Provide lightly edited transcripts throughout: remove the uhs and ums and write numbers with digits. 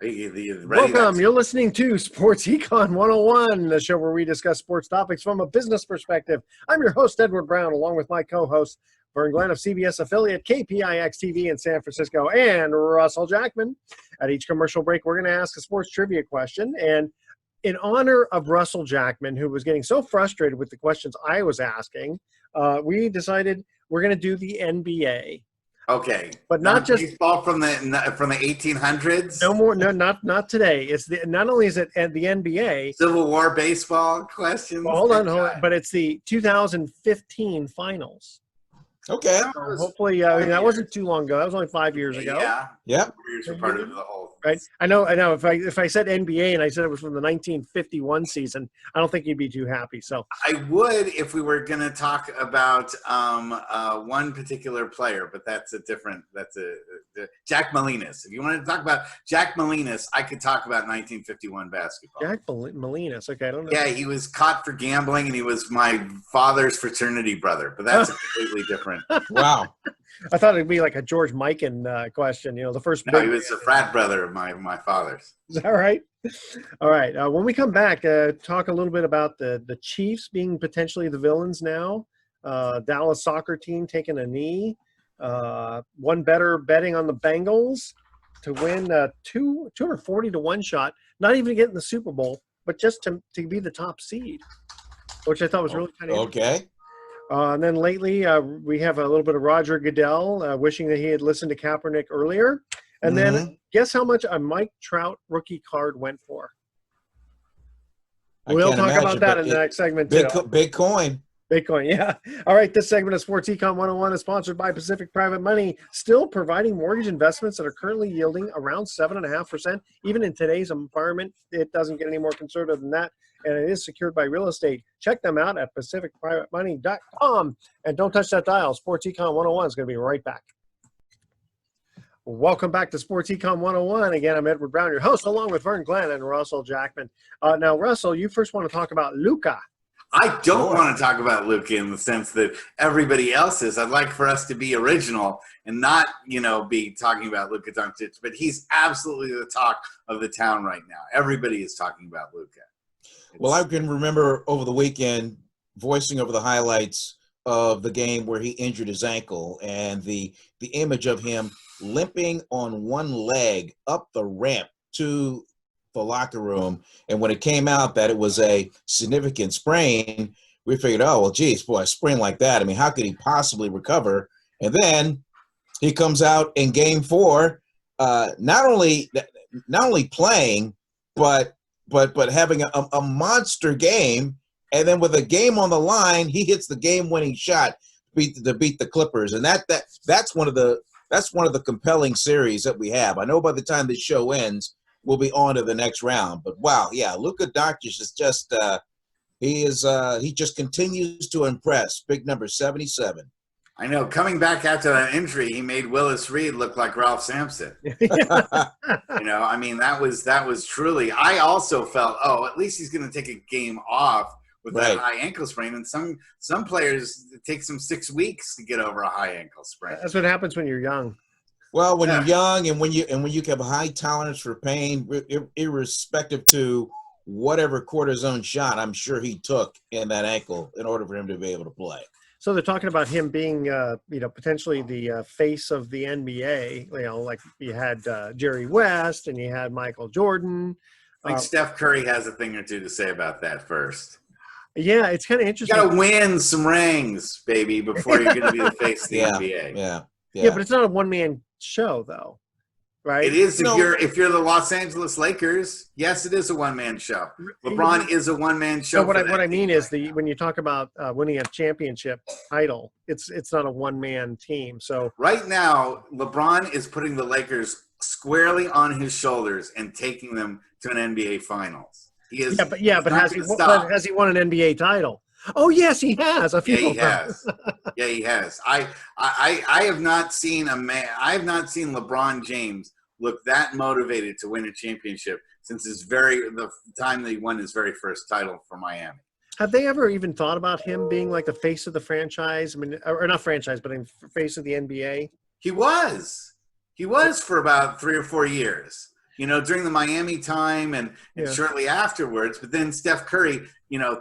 Welcome. You're listening to Sports Econ 101, the show where we discuss sports topics from a business perspective. I'm your host, Edward Brown, along with my co-host, Vern Glenn of CBS affiliate KPIX TV in San Francisco, and Russell Jackman. At each commercial break, we're going to ask a sports trivia question. And in honor of Russell Jackman, who was getting so frustrated with the questions I was asking, we decided we're going to do the NBA. Okay, but not just baseball from the 1800s. No more, no, not today. It's not only is it at the NBA Civil War baseball questions. Well, hold on, but it's the 2015 finals. Okay. Hopefully, that wasn't too long ago. That was only 5 years ago. Yeah. Yep. Warriors were part of the whole. Right. I know. If I said NBA and I said it was from the 1951 season, I don't think you'd be too happy. So I would if we were going to talk about one particular player, but that's a Jack Molinas. If you wanted to talk about Jack Molinas, I could talk about 1951 basketball. Jack Molinas. Okay, I don't know. Yeah, he was caught for gambling, and he was my father's fraternity brother. But that's completely different. Wow. I thought it'd be like a George Mikan question. The first. No, he was a frat brother of my father's. Is that right? All right. When we come back, talk a little bit about the Chiefs being potentially the villains now. Dallas soccer team taking a knee. One better betting on the Bengals to win 240 to 1 shot. Not even getting the Super Bowl, but just to be the top seed, which I thought was really kind of okay. And then lately, we have a little bit of Roger Goodell wishing that he had listened to Kaepernick earlier. And then guess how much a Mike Trout rookie card went for? We'll talk about that in the next segment, too. Bitcoin. Bitcoin, yeah. All right, this segment of Sports Econ 101 is sponsored by Pacific Private Money, still providing mortgage investments that are currently yielding around 7.5%. Even in today's environment, it doesn't get any more conservative than that, and it is secured by real estate. Check them out at pacificprivatemoney.com. And don't touch that dial. Sports Econ 101 is going to be right back. Welcome back to Sports Econ 101. Again, I'm Edward Brown, your host, along with Vern Glenn and Russell Jackman. Now, Russell, you first want to talk about Luka. I don't want to talk about Luka in the sense that everybody else is. I'd like for us to be original and not, be talking about Luka Doncic. But he's absolutely the talk of the town right now. Everybody is talking about Luka. Well, I can remember over the weekend voicing over the highlights of the game where he injured his ankle and the image of him limping on one leg up the ramp to the locker room. And when it came out that it was a significant sprain, we figured, oh, well, geez, boy, a sprain like that, I mean, how could he possibly recover? And then he comes out in game 4, not only playing, but having a monster game. And then with a game on the line, he hits the game-winning shot to beat the Clippers. And that's one of the compelling series that we have. I know by the time this show ends, we'll be on to the next round. But wow, yeah, Luka Doncic is just he just continues to impress. Big number 77. I know. Coming back after that injury, he made Willis Reed look like Ralph Sampson. I mean, that was truly. I also felt, at least he's going to take a game off with that high ankle sprain. And some players, it takes them 6 weeks to get over a high ankle sprain. That's what happens when you're young. Well, when you're young and when you have a high tolerance for pain, irrespective to whatever cortisone shot I'm sure he took in that ankle in order for him to be able to play. So they're talking about him being, potentially the face of the NBA. Like you had Jerry West and you had Michael Jordan. I think Steph Curry has a thing or two to say about that first. Yeah, it's kind of interesting. You got to win some rings, baby, before you're going to be the face of the NBA. Yeah, but it's not a one-man show, though, right? It is if you're the Los Angeles Lakers. Yes, it is a one-man show. LeBron is a one-man show. So what I mean is when you talk about winning a championship title, it's not a one-man team. So right now, LeBron is putting the Lakers squarely on his shoulders and taking them to an NBA Finals. He is. Yeah, but has he won an NBA title? Oh yes, he has. He has. Yeah, he has. I have not seen I have not seen LeBron James look that motivated to win a championship since the time that he won his very first title for Miami. Have they ever even thought about him being like the face of the franchise? I mean, or not franchise, but in face of the NBA. He was for about 3 or 4 years. during the Miami time and shortly afterwards. But then Steph Curry,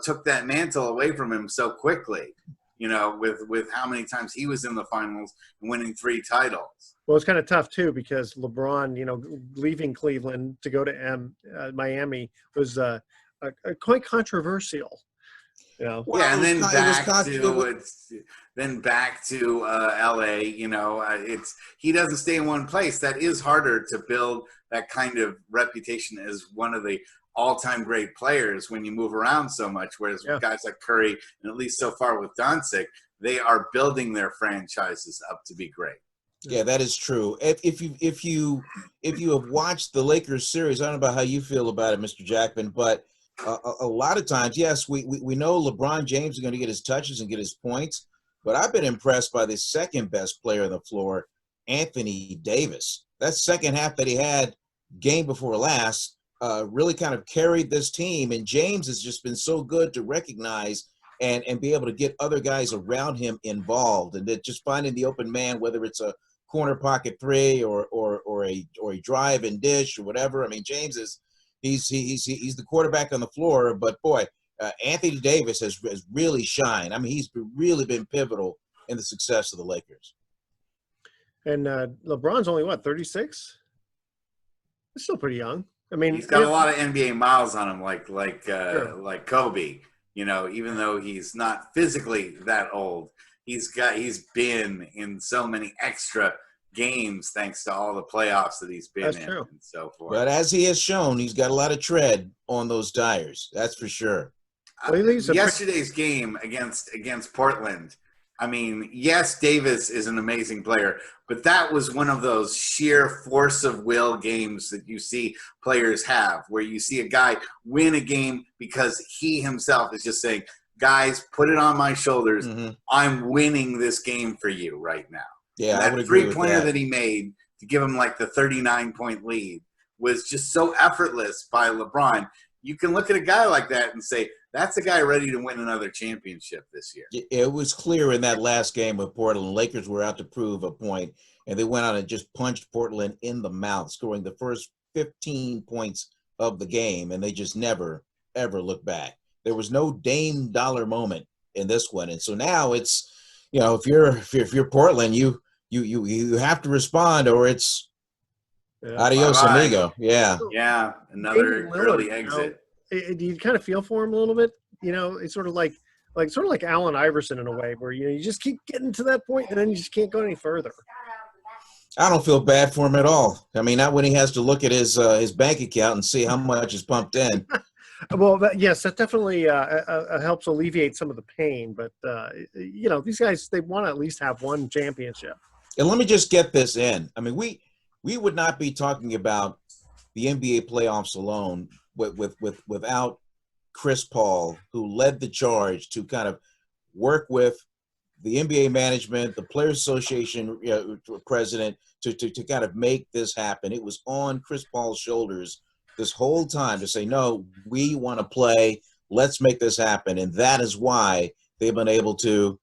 took that mantle away from him so quickly, with how many times he was in the finals and winning 3 titles. Well, it's kind of tough too because LeBron, leaving Cleveland to go to Miami was quite controversial. Well, and then back to LA. He doesn't stay in one place. That is harder to build that kind of reputation as one of the all-time great players when you move around so much. Whereas with guys like Curry, and at least so far with Doncic, they are building their franchises up to be great. Yeah, that is true. If you have watched the Lakers series, I don't know about how you feel about it, Mr. Jackman, but a lot of times, yes, we know LeBron James is going to get his touches and get his points, but I've been impressed by the second best player on the floor, Anthony Davis. That second half that he had game before last really kind of carried this team, and James has just been so good to recognize and be able to get other guys around him involved, and just finding the open man, whether it's a corner pocket 3 or a drive and dish or whatever. I mean, James is he's the quarterback on the floor, but boy, Anthony Davis has really shined. I mean, he's really been pivotal in the success of the Lakers. And LeBron's only 36? He's still pretty young. I mean, he's got a lot of NBA miles on him, like Kobe. Even though he's not physically that old, he's been in so many extra games thanks to all the playoffs that he's been in and so forth. But as he has shown, he's got a lot of tread on those tires. That's for sure. Yesterday's game against Portland, I mean, yes, Davis is an amazing player, but that was one of those sheer force of will games that you see players have, where you see a guy win a game because he himself is just saying, guys, put it on my shoulders. Mm-hmm. I'm winning this game for you right now. Yeah, and that 3-pointer that he made to give him like the 39-point lead was just so effortless by LeBron. You can look at a guy like that and say, that's a guy ready to win another championship this year. It was clear in that last game with Portland. Lakers were out to prove a point, and they went out and just punched Portland in the mouth, scoring the first 15 points of the game, and they just never, ever looked back. There was no Dame Dollar moment in this one, and so now it's, if you're Portland, you have to respond, or it's adios, amigo. Yeah, another early exit. Do you kind of feel for him a little bit? It's sort of like Allen Iverson in a way, where you just keep getting to that point and then you just can't go any further. I don't feel bad for him at all. I mean, not when he has to look at his bank account and see how much is pumped in. Well, yes, that definitely helps alleviate some of the pain. But these guys, they want to at least have one championship. And let me just get this in. I mean, we would not be talking about the NBA playoffs alone without Chris Paul, who led the charge to kind of work with the NBA management, the Players Association president, to kind of make this happen. It was on Chris Paul's shoulders this whole time to say, no, we want to play. Let's make this happen. And that is why they've been able to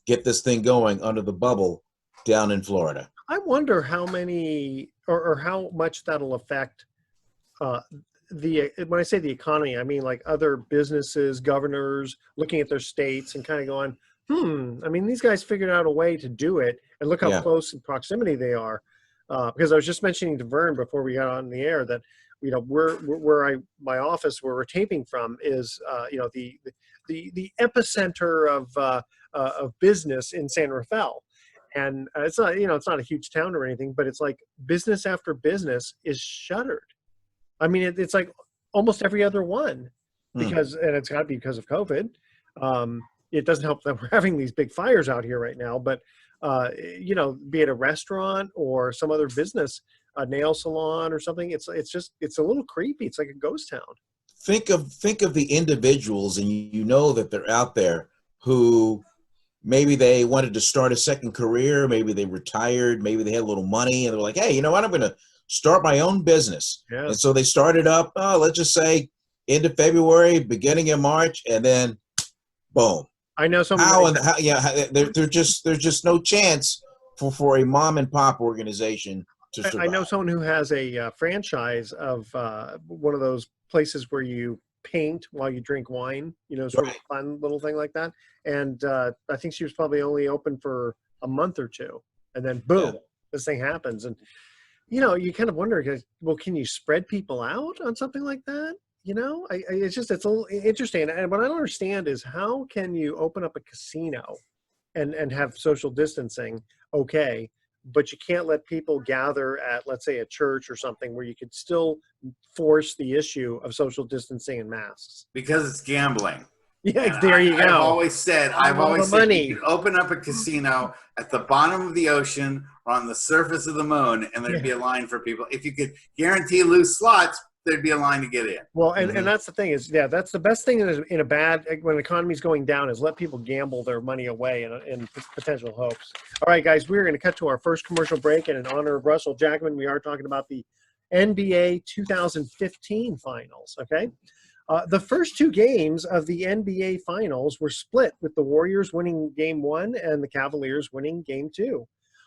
get this thing going under the bubble down in Florida. I wonder how many or how much that'll affect when I say the economy, I mean like other businesses, governors looking at their states and kind of going, I mean, these guys figured out a way to do it, and look how close in proximity they are. Because I was just mentioning to Vern before we got on the air that, my office where we're taping from is, the epicenter of business in San Rafael. And it's not, it's not a huge town or anything, but it's like business after business is shuttered. I mean, it's like almost every other one and it's got to be because of COVID. It doesn't help that we're having these big fires out here right now, but, be it a restaurant or some other business, a nail salon or something, it's a little creepy. It's like a ghost town. Think of the individuals, and that they're out there who maybe they wanted to start a second career, maybe they retired, maybe they had a little money, and they're like, hey, you know what, I'm going to start my own business. Yeah. And so they started up, let's just say end of February, beginning of March, and then boom. I know some. There's just no chance for a mom and pop organization to I know survive. someone who has a franchise of one of those places where you paint while you drink wine, sort of Right. a fun little thing like that. And I think she was probably only open for a month or two. And then Yeah. boom, this thing happens. And, you kind of wonder, well, can you spread people out on something like that? It's a little interesting. And what I don't understand is how can you open up a casino and have social distancing, okay, but you can't let people gather at, let's say, a church or something where you could still force the issue of social distancing and masks. Because it's gambling. Yeah, And there you I've go. always said, All the you money. could open up a casino at the bottom of the ocean or on the surface of the moon, and there'd be a line for people. If you could guarantee loose slots, there'd be a line to get in. Well, and that's the thing is, that's the best thing in a bad, when the economy's going down, is let people gamble their money away in potential hopes. All right, guys, we're going to cut to our first commercial break, and in honor of Russell Jackman, we are talking about the NBA 2015 finals, okay? The first two games of the NBA finals were split, with the Warriors winning game 1 and the Cavaliers winning game 2.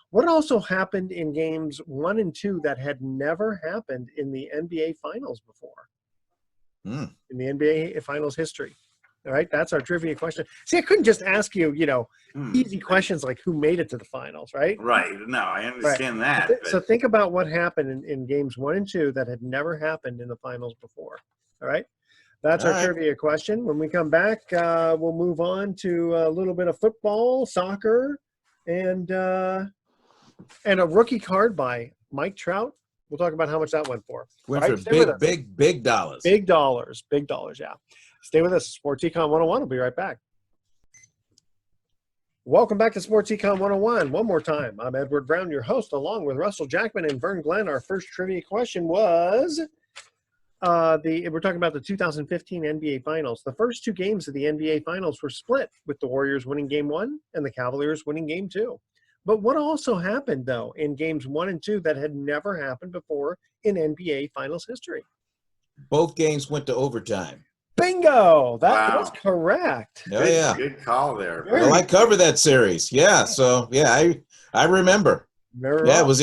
What also happened in games 1 and 2 that had never happened in the NBA finals before? In the NBA finals history. All right, that's our trivia question. See, I couldn't just ask you, easy questions like who made it to the finals, right? Right. No, I understand that. So think about what happened in games 1 and 2 that had never happened in the finals before. All right. That's our trivia question. When we come back, we'll move on to a little bit of football, soccer, and a rookie card by Mike Trout. We'll talk about how much that went for. Went for big dollars. Big dollars, yeah. Stay with us. Sports Econ 101. We'll be right back. Welcome back to Sports Econ 101. One more time. I'm Edward Brown, your host, along with Russell Jackman and Vern Glenn. Our first trivia question was... we're talking about the 2015 NBA Finals. The first two games of the NBA Finals were split, with the Warriors winning game 1 and the Cavaliers winning game 2. But what also happened, though, in games 1 and 2 that had never happened before in NBA Finals history? Both games went to overtime. Bingo! That was correct. Oh, yeah. Good call there. Well, I covered that series. Yeah, so, yeah, I remember. Yeah, it was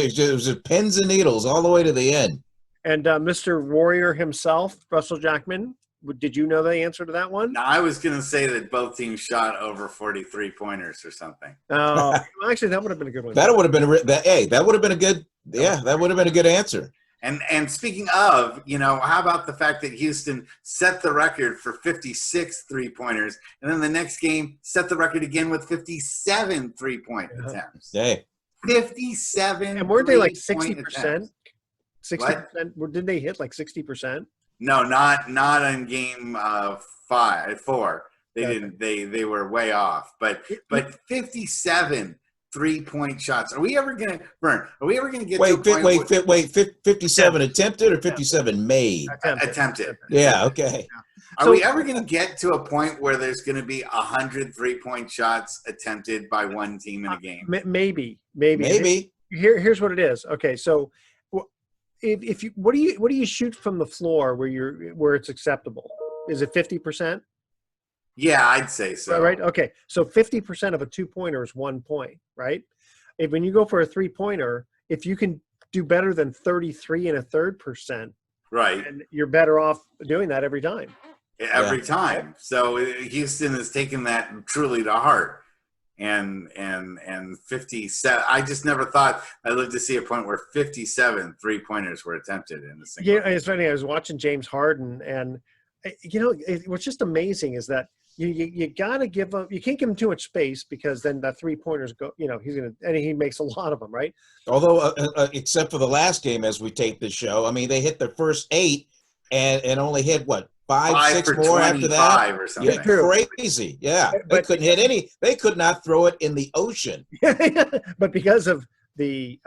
pins and needles all the way to the end. And Mr. Warrior himself, Russell Jackman, did you know the answer to that one? No, I was going to say that both teams shot over 43 pointers or something. Oh, actually, that would have been a good one. That would have been that would have been a good that would have been a good answer. And speaking of, how about the fact that Houston set the record for 56 three-pointers, and then the next game set the record again with 57 three-point attempts. Hey. 57. And weren't they like 60%? Attempts. 60%? Did they hit like 60%? No, not on game 4. They didn't. They were way off. But 57 3-point shots. Are we ever gonna get? Wait. 57 attempted or 57 made? Attempted. Yeah. Okay. Are we ever gonna get to a point where there's gonna be 100 3-point shots attempted by one team in a game? Maybe. Here's what it is. Okay, so if you what do you shoot from the floor where it's acceptable? Is it 50%? Yeah, I'd say so. Right. Okay. So 50% of a 2-pointer is 1 point, right? When you go for a 3-pointer, if you can do better than 33.33%, right, and you're better off doing that every time. Every time. So Houston has taken that truly to heart. And 57. I just never thought I'd live to see a point where 57 3-pointers were attempted in a single. Yeah, it's funny. I was watching James Harden, and what's just amazing is that you got to give him. You can't give him too much space, because then that 3-pointers go. He makes a lot of them, right? Although, except for the last game, as we tape this show, I mean, they hit their first 8 and only hit what? 5, 6 more after that, or something. Yeah, crazy. Yeah, they couldn't hit any. They could not throw it in the ocean. But because of the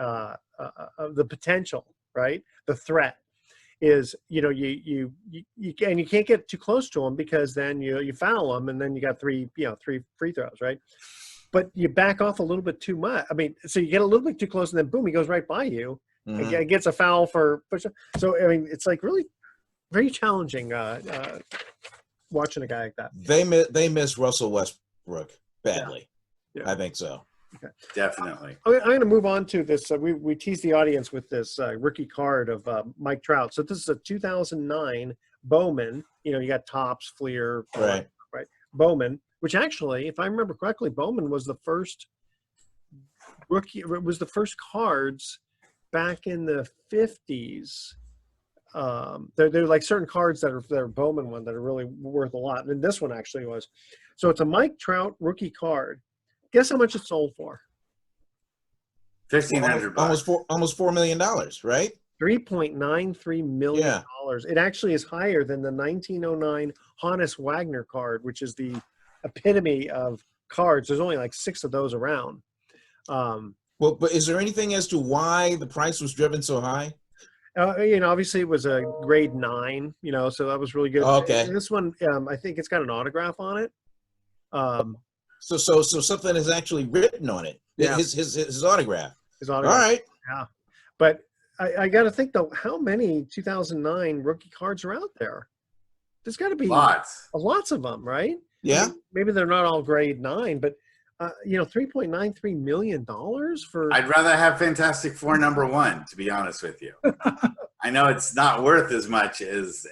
potential, right? The threat is, you can't get too close to them, because then you foul them, and then you got 3 free throws, right? But you back off a little bit too much. I mean, so you get a little bit too close, and then boom, he goes right by you, and gets a foul for. So I mean, it's like really very challenging watching a guy like that. They miss Russell Westbrook badly. Yeah. I think so. Definitely. I'm going to move on to this. We teased the audience with this rookie card of Mike Trout. So this is a 2009 Bowman. You know, you got Topps, Fleer, Right. right? Bowman, which actually, if I remember correctly, Bowman was the first rookie. It was the first cards back in the 50s. They're like certain cards that are Bowman one that are really worth a lot. And this one actually was. So it's a Mike Trout rookie card. Guess how much it sold for? $1,500 bucks. Almost $4 million, right? $3.93 million. It actually is higher than the 1909 Hannes Wagner card, which is the epitome of cards. There's only like 6 of those around. Well, but is there anything as to why the price was driven so high? You know, obviously it was a grade 9, you know, so that was really good. Okay. And this one, I think it's got an autograph on it. So something is actually written on it. Yeah. His autograph. His autograph. All right. Yeah. But I got to think, though, how many 2009 rookie cards are out there? There's got to be Lots. Lots of them, right? Yeah. I mean, maybe they're not all grade 9, but, you know, $3.93 million for. I'd rather have Fantastic Four #1, to be honest with you. I know it's not worth as much as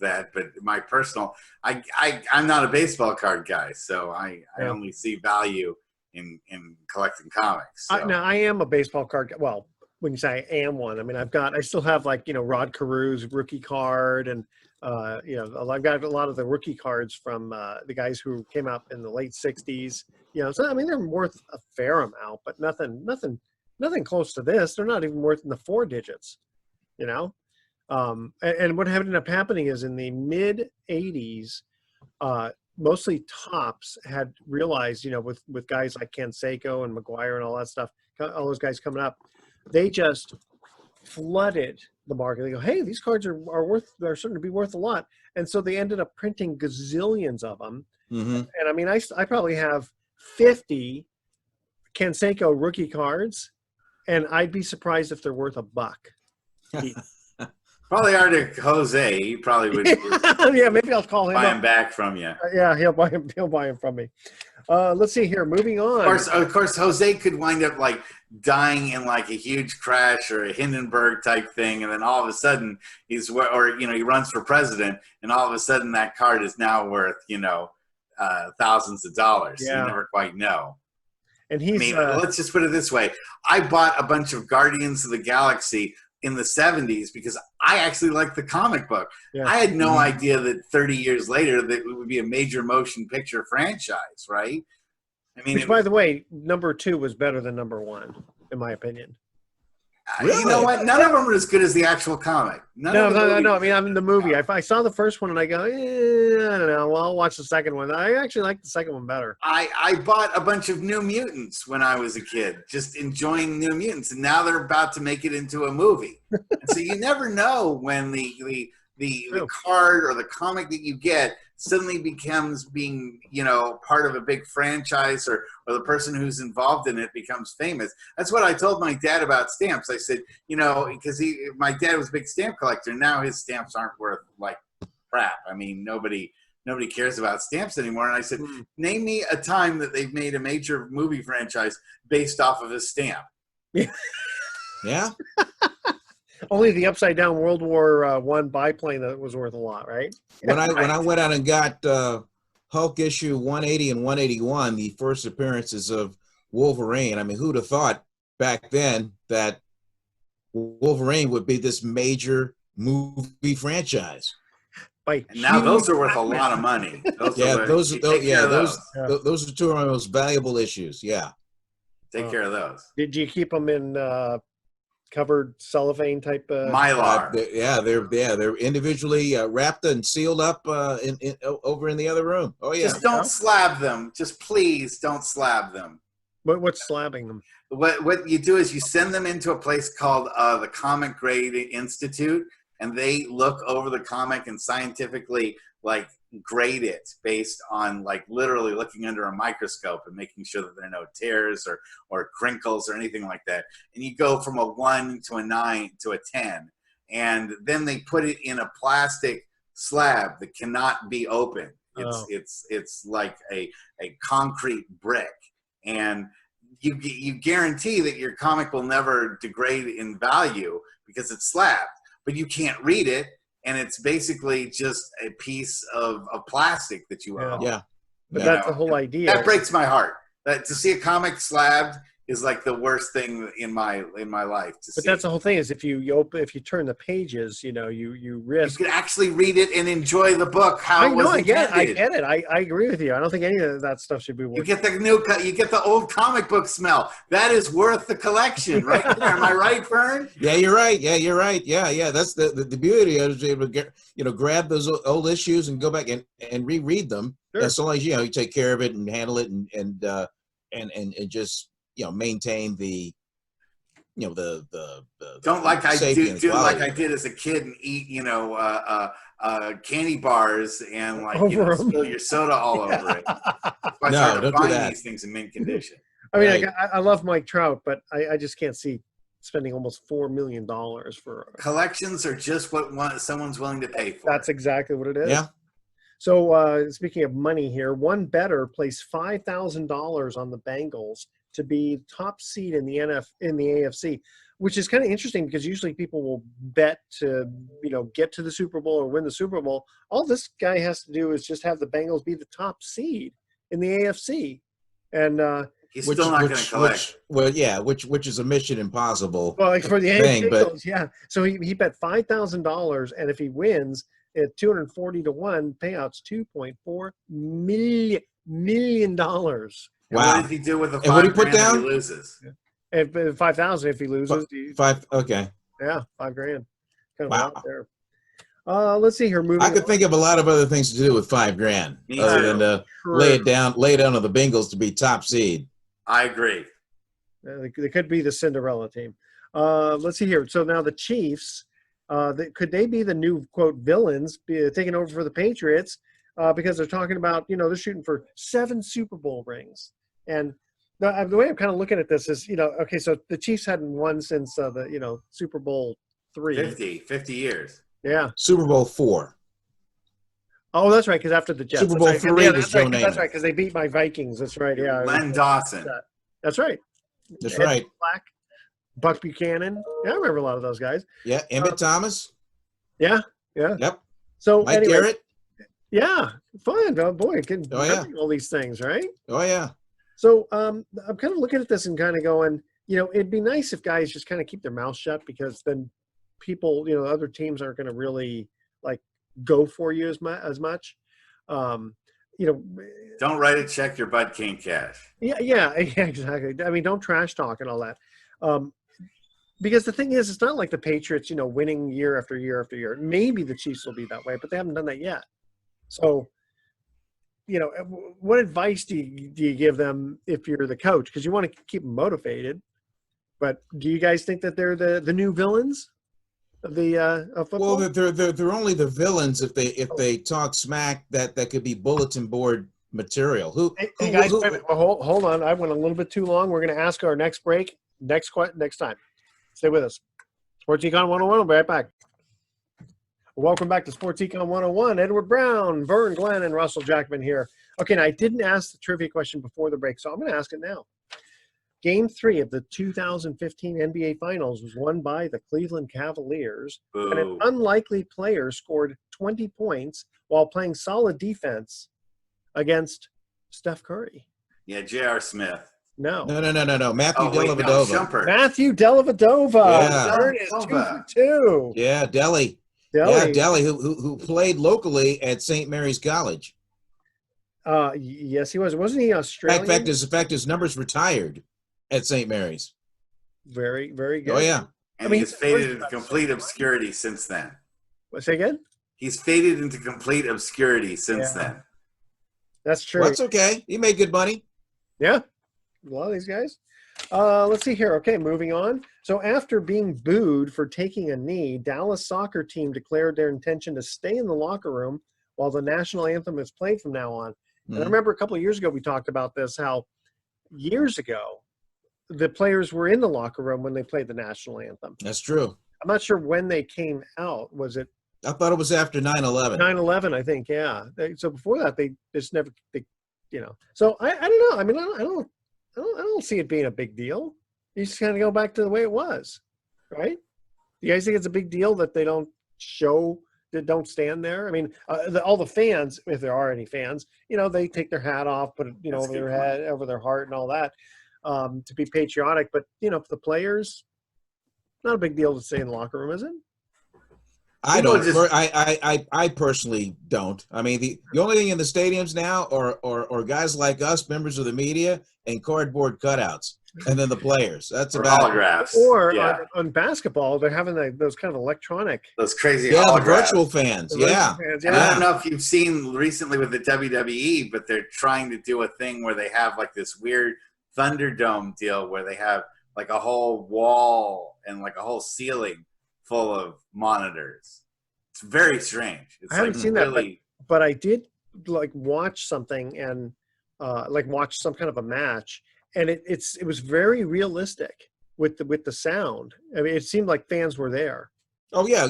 that, but my personal, I'm not a baseball card guy, so I only see value in collecting comics. So. Now, I am a baseball card guy. Well, when you say I am one, I mean, I still have, like, you know, Rod Carew's rookie card, and you know, I've got a lot of the rookie cards from the guys who came out in the late 60s. You know, so I mean, they're worth a fair amount, but nothing close to this. They're not even worth in the 4 digits, you know. And what ended up happening is in the mid 80s, mostly Topps had realized, you know, with guys like Canseco and McGuire and all that stuff, all those guys coming up, they just flooded the market. They go, hey, these cards are starting to be worth a lot. And so they ended up printing gazillions of them. Mm-hmm. And I mean, I probably have 50 Canseco rookie cards, and I'd be surprised if they're worth $1. Probably are to Jose. He probably would. Yeah, maybe I'll call him. Buy up. him back from you. Yeah, he'll buy him from me. Let's see here. Moving on. Of course, Jose could wind up like dying in like a huge crash or a Hindenburg type thing, and then all of a sudden he runs for president, and all of a sudden that card is now worth thousands of dollars. Yeah. You never quite know. And let's just put it this way: I bought a bunch of Guardians of the Galaxy in the 70s because I actually liked the comic book. Yeah. I had no idea that 30 years later that it would be a major motion picture franchise, right? I mean, which, by the way, #2 was better than #1, in my opinion. Really? You know what? None of them are as good as the actual comic. No. I mean, I'm in the movie. I saw the first one and I go, I don't know. Well, I'll watch the second one. I actually like the second one better. I bought a bunch of New Mutants when I was a kid, just enjoying New Mutants, and now they're about to make it into a movie. And so you never know when the card or the comic that you get suddenly becomes being, part of a big franchise, or the person who's involved in it becomes famous. That's what I told my dad about stamps. I said, because my dad was a big stamp collector. Now his stamps aren't worth like crap. I mean, nobody cares about stamps anymore. And I said, name me a time that they've made a major movie franchise based off of a stamp. Yeah. Only the upside down World War I biplane that was worth a lot, right? When I went out and got Hulk issue 180 and 181, the first appearances of Wolverine. I mean, who'd have thought back then that Wolverine would be this major movie franchise? Now those are worth a lot of money. Those are two of my most valuable issues. Yeah. Take care of those. Did you keep them in covered cellophane type? Mylar. They're individually wrapped and sealed up over in the other room. Oh yeah. Just don't slab them. Just please don't slab them. What's slabbing them? What you do is you send them into a place called the Comic Grade Institute, and they look over the comic and scientifically like grade it based on like literally looking under a microscope and making sure that there are no tears or crinkles or anything like that. And you go from a 1 to a 9 to a 10, and then they put it in a plastic slab that cannot be opened. It's like a concrete brick, and you guarantee that your comic will never degrade in value because it's slabbed, but you can't read it, and it's basically just a piece of plastic that you own. Yeah. But Yeah. that's the whole idea. That breaks my heart. That to see a comic slabbed is like the worst thing in my life. But that's the whole thing is if you turn the pages, you risk. You can actually read it and enjoy the book. I get it. I agree with you. I don't think any of that stuff should be worth. You get the old comic book smell. That is worth the collection, right there. Am I right, Vern? Yeah, you're right. Yeah. That's the beauty of it, is able to get, grab those old issues and go back and reread them. Sure. As long as you take care of it and handle it and just maintain the don't like I safety do like I did as a kid and eat candy bars and spill your soda all over it. So No, don't do that. These things in mint condition. I mean, Right. I love Mike Trout, but I just can't see spending almost $4 million for. Collections are just what someone's willing to pay for. That's exactly what it is. Yeah. So speaking of money here, one bettor placed $5,000 on the Bengals to be top seed in the AFC, which is kind of interesting because usually people will bet to get to the Super Bowl or win the Super Bowl. All this guy has to do is just have the Bengals be the top seed in the AFC, and he's still not going to collect. Which is a mission impossible. Well, for the thing, Bengals, yeah. So he bet $5,000, and if he wins at 240 to 1, payouts $2.4 million. Wow. What did he do with the And what did he put $5,000 down? if he loses? If 5,000 if he loses. Five. Okay. Yeah, $5,000. Kind of Wow. a lot there. Let's see here. Moving. I could think of a lot of other things to do with $5,000 Me other too. than to lay down on the Bengals to be top seed. I agree. They could be the Cinderella team. Let's see here. So now the Chiefs, could they be the new, quote, villains taking over for the Patriots? Because they're talking about, they're shooting for 7 Super Bowl rings. And the way I'm kind of looking at this is, okay, so the Chiefs hadn't won since the Super Bowl 3. 50 years. Yeah. Super Bowl 4. Oh, that's right, because after the Jets. Super Bowl that's right. 3 Yeah, was that's Joe right, Namath. That's right, because they beat my Vikings. That's right, yeah. Len Dawson. That's right. That's Ed right. Black, Buck Buchanan. Yeah, I remember a lot of those guys. Yeah. Emmett Thomas. Yeah. Yep. So Mike anyway, Garrett. yeah, fun. Oh boy, can Oh, yeah. all these things, right? Oh yeah. So I'm kind of looking at this and kind of going, it'd be nice if guys just kind of keep their mouth shut, because then people, other teams aren't going to really go for you as much. Don't write a check your butt can't cash. Yeah, exactly. I mean, don't trash talk and all that. Because the thing is, it's not like the Patriots, winning year after year after year. Maybe the Chiefs will be that way, but they haven't done that yet. So, what advice do you give them if you're the coach? Because you want to keep them motivated. But do you guys think that they're the new villains of the of football? Well, they're only the villains if they talk smack that could be bulletin board material. Hey guys, wait a minute. Well, hold on. I went a little bit too long. We're going to ask our next break next time. Stay with us. Sports Econ 101. We'll be right back. Welcome back to Sports Econ 101. Edward Brown, Vern Glenn, and Russell Jackman here. Okay, now I didn't ask the trivia question before the break, so I'm going to ask it now. Game 3 of the 2015 NBA Finals was won by the Cleveland Cavaliers, Boo. and an unlikely player scored 20 points while playing solid defense against Steph Curry. Yeah, J.R. Smith. No. Matthew Oh, wait, no, Dellavedova. Shumpert. Matthew Dellavedova. Yeah. Vern is 2 for 2. Yeah, Delly. Yeah, Delly, who played locally at St. Mary's College. Yes, he was. Wasn't he Australian? In fact, his numbers retired at St. Mary's. Very, very good. Oh yeah. And he's faded into complete obscurity since then. What, say again? He's faded into complete obscurity since then. That's true. Well, that's okay. He made good money. Yeah. A lot of these guys. Let's see here. Okay, moving on. So after being booed for taking a knee, Dallas soccer team declared their intention to stay in the locker room while the national anthem is played from now on. And I remember a couple of years ago we talked about this, how years ago the players were in the locker room when they played the national anthem. That's true. I'm not sure when they came out. Was it I thought it was after 9/11. 9/11? I think, yeah. So before that, they just never, So I don't know. I mean, I I don't see it being a big deal. You just kind of go back to the way it was, right? You guys think it's a big deal that they don't show, that don't stand there? I mean, all the fans, if there are any fans, they take their hat off, put it, That's a over good their point. head, over their heart, and all that, to be patriotic. But the players, not a big deal to stay in the locker room, is it? I People don't. just- I personally don't. I mean, the only thing in the stadiums now are guys like us, members of the media, and cardboard cutouts, and then the players. That's Or about it. holographs. Or yeah. on basketball, they're having those kind of electronic. Those crazy Yeah, the holographs. virtual fans. The virtual Yeah. fans, And I don't know if you've seen recently with the WWE, but they're trying to do a thing where they have like this weird Thunderdome deal where they have like a whole wall and like a whole ceiling full of monitors. It's very strange. It's I haven't like seen that, really, but I did watch something and watch some kind of a match, and it was very realistic with the sound. I mean, it seemed like fans were there. Oh yeah.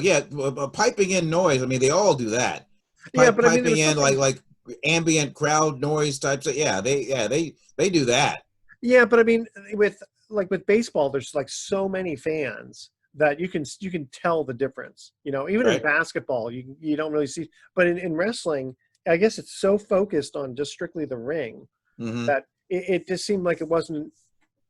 Piping in noise. I mean, they all do that. Yeah, but I mean, there Piping was in like ambient crowd noise types. They do that. yeah, but I mean, with baseball, there's like so many fans that you can tell the difference. Even in Right. basketball, you don't really see, but in wrestling, I guess it's so focused on just strictly the ring Mm-hmm. that it just seemed like it wasn't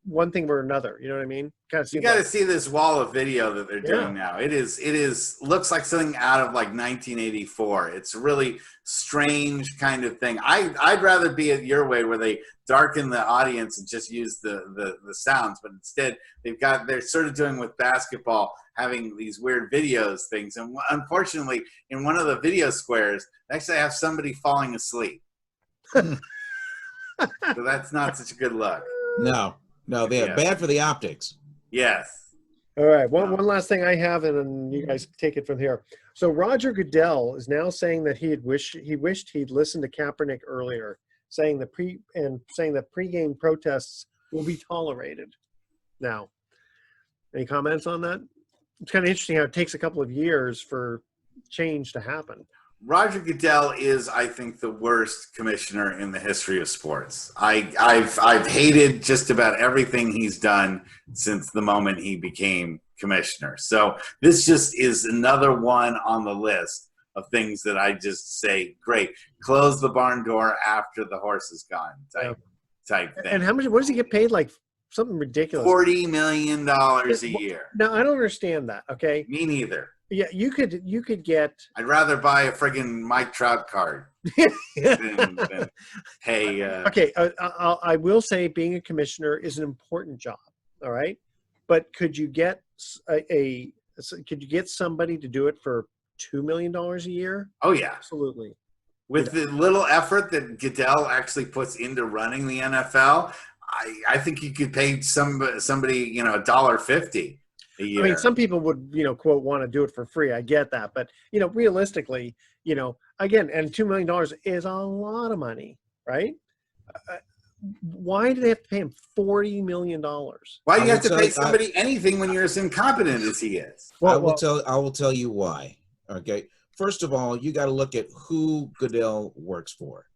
one thing or another. You know what I mean? Kind of you seemed got to like, see this wall of video that they're Yeah. doing now. It is looks like something out of like 1984. It's a really strange kind of thing. I'd rather be at your way where they darken the audience and just use the sounds, but instead they're sort of doing with basketball, having these weird videos things. And unfortunately, in one of the video squares, they actually have somebody falling asleep. So that's not such a good look. No, they're Yeah. bad for the optics. Yes. all right. One last thing I have, and then you guys take it from here. So Roger Goodell is now saying that he wished he'd listened to Kaepernick earlier, saying that pregame protests will be tolerated. Now, any comments on that? It's kind of interesting how it takes a couple of years for change to happen. Roger Goodell is, I think, the worst commissioner in the history of sports. I've hated just about everything he's done since the moment he became commissioner. So this just is another one on the list of things that I just say, great, close the barn door after the horse is gone type thing. And what does he get paid? Like something ridiculous. $40 million a year. No, I don't understand that. Okay. Me neither. Yeah, you could get. I'd rather buy a friggin' Mike Trout card than pay. Okay, I will say being a commissioner is an important job. All right, but could you get somebody to do it for $2 million a year? Oh yeah, Absolutely. with the little effort that Goodell actually puts into running the NFL, I think you could pay somebody $1.50 a year. I mean, some people would, quote, want to do it for free. I get that, but realistically, again, and $2 million is a lot of money, right? Why do they have to pay him $40 million? Why do you have to pay somebody anything when you're as incompetent as he is? I will tell you why. Okay. First of all, you got to look at who Goodell works for.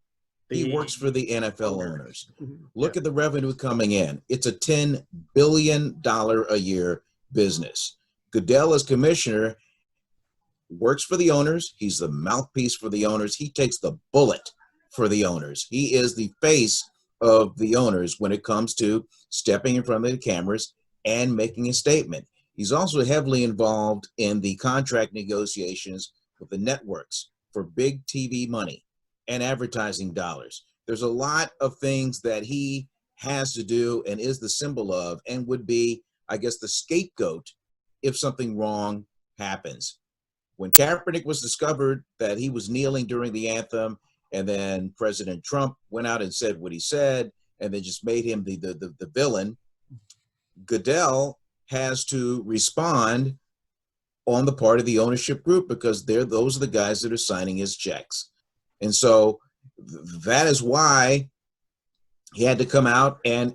He works for the NFL owners. Look at the revenue coming in. It's a $10 billion a year business. Goodell, as commissioner, works for the owners. He's the mouthpiece for the owners. He takes the bullet for the owners. He is the face of the owners when it comes to stepping in front of the cameras and making a statement. He's also heavily involved in the contract negotiations with the networks for big TV money and advertising dollars. There's a lot of things that he has to do and is the symbol of, and would be, I guess, the scapegoat if something wrong happens. When Kaepernick was discovered that he was kneeling during the anthem, and then President Trump went out and said what he said, and then just made him the villain, Goodell has to respond on the part of the ownership group, because those are the guys that are signing his checks. And so that is why he had to come out and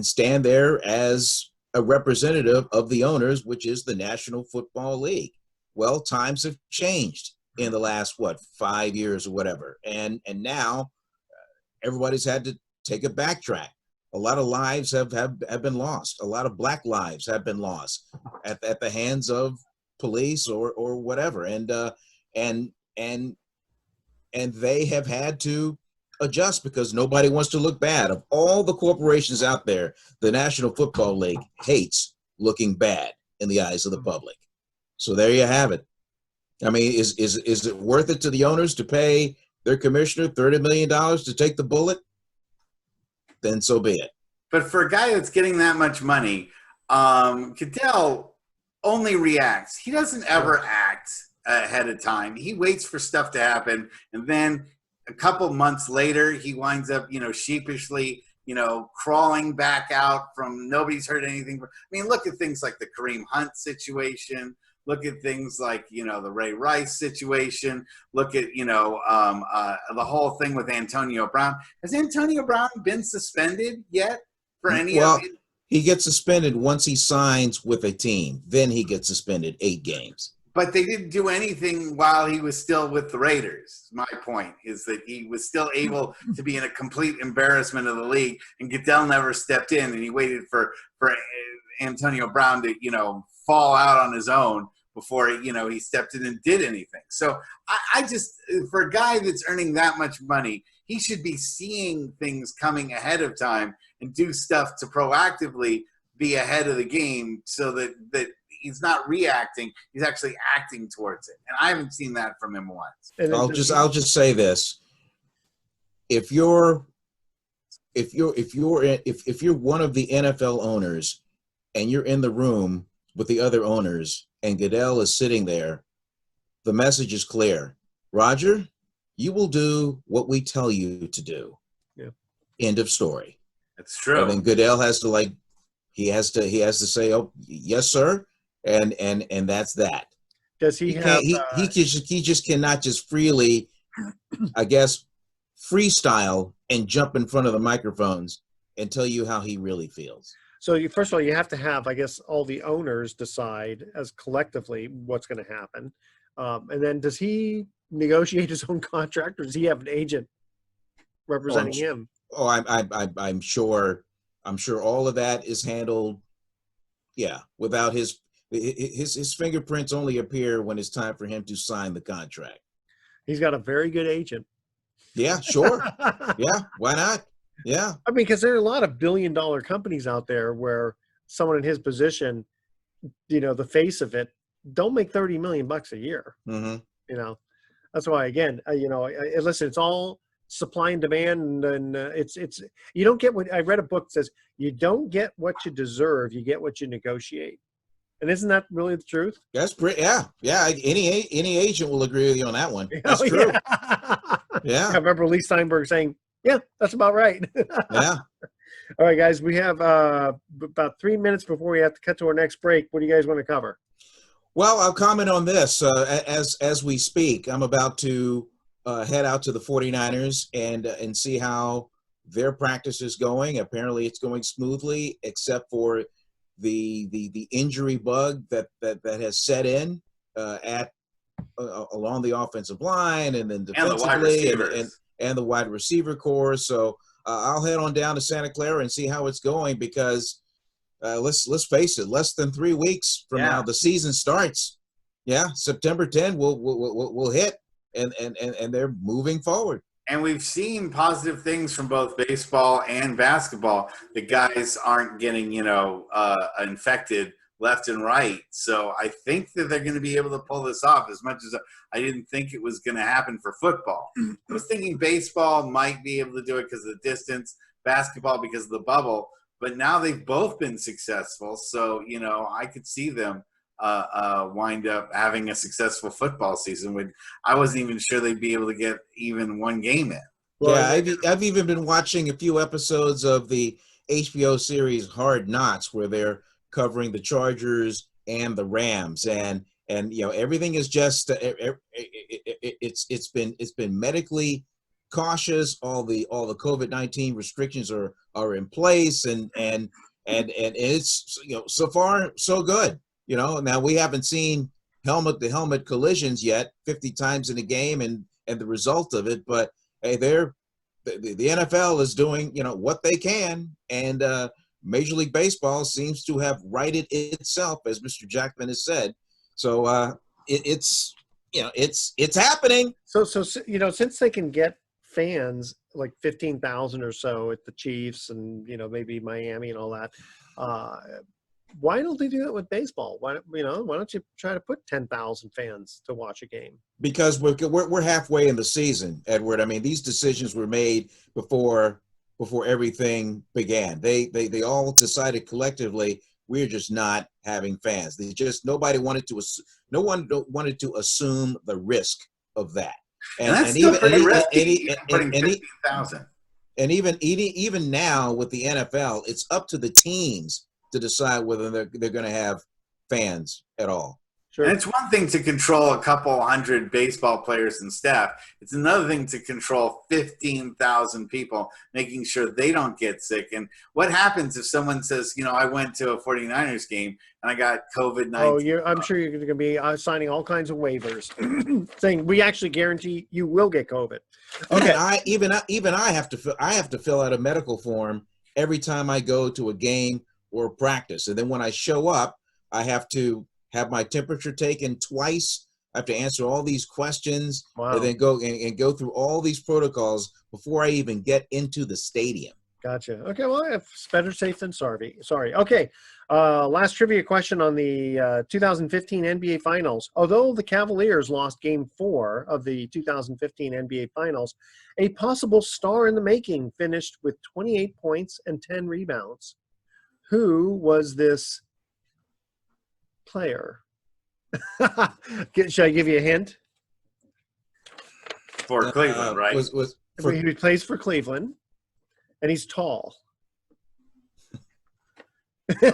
stand there as a representative of the owners, which is the National Football League. Well, times have changed in the last 5 years or whatever, and now everybody's had to take a backtrack. A lot of lives have been lost. A lot of black lives have been lost at the hands of police or whatever. And they have had to adjust because nobody wants to look bad. Of all the corporations out there, the National Football League hates looking bad in the eyes of the public. So there you have it. I mean, is it worth it to the owners to pay their commissioner $30 million to take the bullet? Then so be it. But for a guy that's getting that much money, Goodell only reacts. He doesn't ever act ahead of time. He waits for stuff to happen, and then a couple months later, he winds up, sheepishly, crawling back out from nobody's heard anything. I mean, look at things like the Kareem Hunt situation. Look at things like, the Ray Rice situation. Look at, the whole thing with Antonio Brown. Has Antonio Brown been suspended yet for any of it? He gets suspended once he signs with a team. Then he gets suspended 8 games. But they didn't do anything while he was still with the Raiders. My point is that he was still able to be in a complete embarrassment of the league, and Goodell never stepped in, and he waited for Antonio Brown to, fall out on his own before, he stepped in and did anything. So I just, for a guy that's earning that much money, he should be seeing things coming ahead of time and do stuff to proactively be ahead of the game so that he's not reacting, he's actually acting towards it. And I haven't seen that from him once. I'll just say this. If you're one of the NFL owners and you're in the room with the other owners and Goodell is sitting there, the message is clear. Roger, you will do what we tell you to do. Yeah. End of story. That's true. And then Goodell has to he has to say, oh, yes, sir. And that's that. Does he have? He just cannot just freely, I guess, freestyle and jump in front of the microphones and tell you how he really feels. So first of all, you have to have, I guess, all the owners decide as collectively what's going to happen, and then does he negotiate his own contract, or does he have an agent representing him? Oh, I'm sure all of that is handled. Yeah, without his fingerprints only appear when it's time for him to sign the contract. He's got a very good agent. Yeah, sure. Yeah, why not? Yeah. I mean, because there are a lot of billion-dollar companies out there where someone in his position, the face of it, don't make $30 million a year. Mm-hmm. That's why, again, listen, it's all supply and demand, and it's you don't get what I read a book that says you don't get what you deserve, you get what you negotiate. And isn't that really the truth? That's great. Yeah. Any agent will agree with you on that one. That's true. Yeah. I remember Lee Steinberg saying, "Yeah, that's about right." Yeah. All right, guys, we have about 3 minutes before we have to cut to our next break. What do you guys want to cover? Well, I'll comment on this. As we speak, I'm about to head out to the 49ers and see how their practice is going. Apparently, it's going smoothly, except for the injury bug that has set in along the offensive line and then defensively and the wide receiver core. So I'll head on down to Santa Clara and see how it's going because let's face it, less than 3 weeks from now the season starts. Yeah, September 10 we'll hit and they're moving forward. And we've seen positive things from both baseball and basketball. The guys aren't getting, infected left and right. So I think that they're going to be able to pull this off as much as I didn't think it was going to happen for football. I was thinking baseball might be able to do it because of the distance, basketball because of the bubble. But now they've both been successful. So, I could see them wind up having a successful football season. When I wasn't even sure they'd be able to get even one game in. Yeah, I've even been watching a few episodes of the HBO series Hard Knocks where they're covering the Chargers and the Rams, and everything is just it's been medically cautious. All the COVID-19 restrictions are in place, and it's so far so good. Now we haven't seen helmet-to-helmet collisions yet 50 times in a game and the result of it, but hey, they're the NFL is doing, what they can, and Major League Baseball seems to have righted itself, as Mr. Jackman has said. So it's happening. So since they can get fans like 15,000 or so at the Chiefs and maybe Miami and all that, why don't they do that with baseball? Why don't you try to put 10,000 fans to watch a game? Because we're halfway in the season, Edward. I mean, these decisions were made before everything began. They all decided collectively we're just not having fans. No one wanted to assume the risk of that. And that's still pretty risky. Putting 15,000. And even now with the NFL, it's up to the teams to decide whether they're going to have fans at all. Sure. And it's one thing to control a couple hundred baseball players and staff. It's another thing to control 15,000 people, making sure they don't get sick. And what happens if someone says, I went to a 49ers game and I got COVID-19? I'm sure you're going to be signing all kinds of waivers saying we actually guarantee you will get COVID. Okay. And I have to fill out a medical form every time I go to a game or practice. And then when I show up, I have to have my temperature taken twice. I have to answer all these questions. Wow. And then go through all these protocols before I even get into the stadium. Gotcha. Okay, well, it's better safe than sorry. Okay, last trivia question on the 2015 NBA Finals. Although the Cavaliers lost Game 4 of the 2015 NBA Finals, a possible star in the making finished with 28 points and 10 rebounds. Who was this player? Should I give you a hint? For Cleveland, right? He plays for Cleveland, and he's tall. I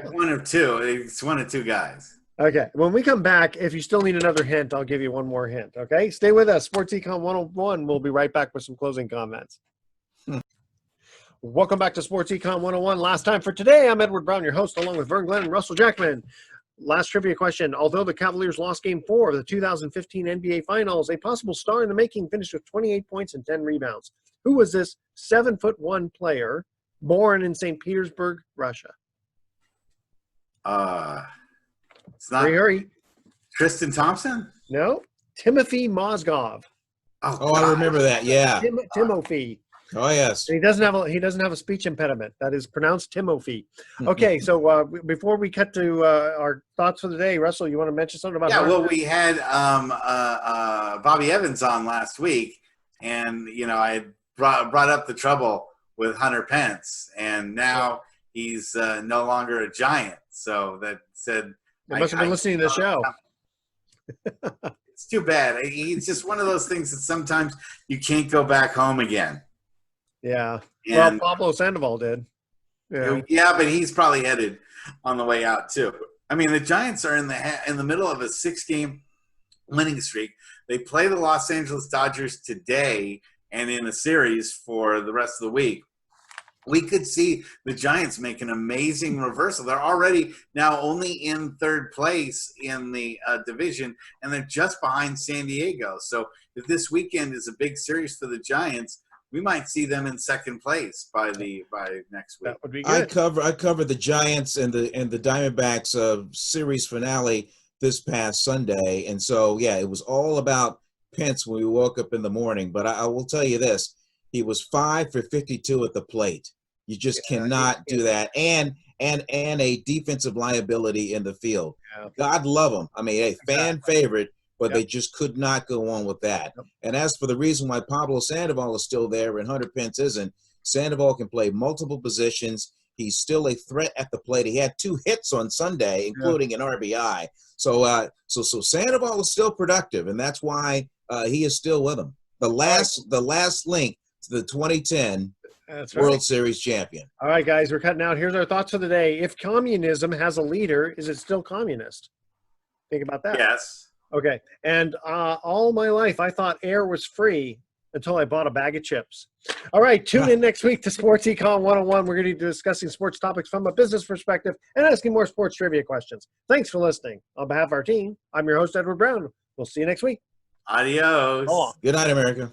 have one of two. It's one of two guys. Okay. When we come back, if you still need another hint, I'll give you one more hint. Okay? Stay with us. Sports Econ 101. We'll be right back with some closing comments. Welcome back to Sports Econ 101. Last time for today, I'm Edward Brown, your host, along with Vern Glenn and Russell Jackman. Last trivia question. Although the Cavaliers lost Game 4 of the 2015 NBA Finals, a possible star in the making finished with 28 points and 10 rebounds. Who was this 7'1" player born in St. Petersburg, Russia? It's not Hurry. Tristan Thompson? No. Timothy Mozgov. Oh, I remember that. Yeah. Timothy. Oh, yes. And he doesn't have a speech impediment. That is pronounced Timothy. Okay, so before we cut to our thoughts for the day, Russell, you want to mention something about? Yeah, well, we had Bobby Evans on last week, and I brought up the trouble with Hunter Pence, and now he's no longer a Giant. So that said, they must have been listening to the show. It's too bad. It's just one of those things that sometimes you can't go back home again. Yeah. And, well, Pablo Sandoval did. Yeah, but he's probably headed on the way out too. I mean, the Giants are in the middle of a 6-game winning streak. They play the Los Angeles Dodgers today and in a series for the rest of the week. We could see the Giants make an amazing reversal. They're already now only in third place in the division, and they're just behind San Diego. So if this weekend is a big series for the Giants, we might see them in second place by next week. That would be good. I covered the Giants and the Diamondbacks series finale this past Sunday, and so yeah, it was all about Pence when we woke up in the morning. But I will tell you this: he was 5 for 52 at the plate. You just cannot do that, and a defensive liability in the field. Yeah. God love him. I mean, a fan favorite. But they just could not go on with that. Yep. And as for the reason why Pablo Sandoval is still there and Hunter Pence isn't, Sandoval can play multiple positions. He's still a threat at the plate. He had 2 hits on Sunday, including an RBI. So Sandoval is still productive, and that's why he is still with him. The last link to the 2010 World Series champion. All right, guys, we're cutting out. Here's our thoughts for the day. If communism has a leader, is it still communist? Think about that. Yes. Okay, and all my life I thought air was free until I bought a bag of chips. All right, tune in next week to Sports Econ 101. We're going to be discussing sports topics from a business perspective and asking more sports trivia questions. Thanks for listening. On behalf of our team, I'm your host, Edward Brown. We'll see you next week. Adios. Good night, America.